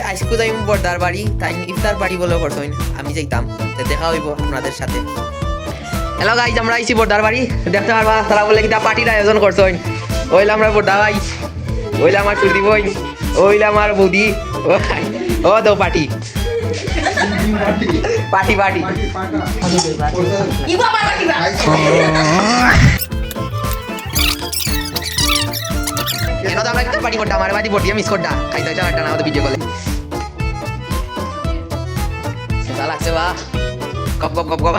আজকে যাই বর্দার বাড়ি তাই ইফতার পার্টি বলে করছেন আমি যাইতাম দেখা হইব আপনাদের সাথে। হ্যালো গাইজ, আমরা আইছি বর্দার বাড়ি, দেখতে পারবা তারা বলে কিটা পার্টির আয়োজন করছেন। ওইলে আমরা বর্দা ভাই, ওইলে আমার চুরি বই, ওইলে আমার বৌদি, ও তো পার্টি পার্টি পার্টি কেন তো আমরা একটা পার্টি করতাম, আমার বাড়ি বটিয়া মিস করতাম, খাইতে হইতাম একটা না হতো ভিডিও কলে। সেটা লাগছে বা কপ কপ কপ কপ।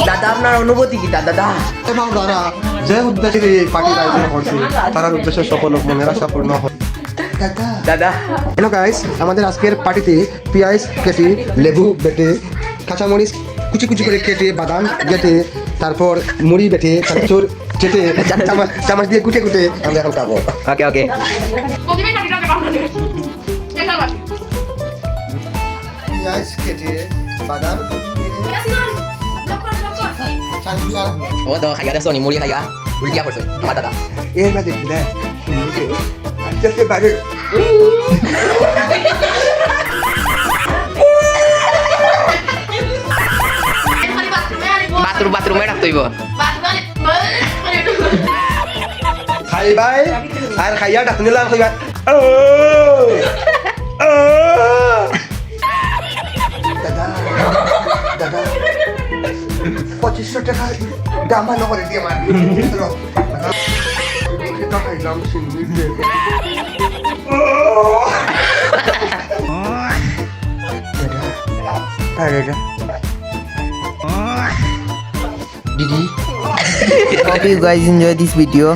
দাদা আপনার অনুভূতি কি দাদা? এবং তারা যে উদ্দেশ্যে এই পার্টির আয়োজন করছে তার উদ্দেশ্য সফল হোক, মনের আশা পূর্ণ হোক। দাদা হ্যালো গাইস, আমাদের আজকের পার্টিতে পেঁয়াজ কেটে, লেবু বেটে, কাঁচামরিচ কুচি কুচি করে কেটে, বাদাম কেটে, তারপর মুড়ি বেটে, চানাচুর কেটে, চামচ দিয়ে কুটে কুটে আমরা এখন খাবো। ওকে ওকে। পেঁয়াজ কেটে, বাদাম ও তো খাইয়া দেখছো নি মুড়ি খাইয়া উল্টিয়া করছো আমার দাদা। এর মধ্যে দিলে আজকে বাইরে বাথরুমে রাখতে হইব। খাইবাই আর খাইয়া ডাক নিলাম খাইবা। দাদা দাদা 2500 টাকা দাম করে দিয়ে মার খাইলাম সিন্দিতে। Didi. Hope you guys enjoy this video.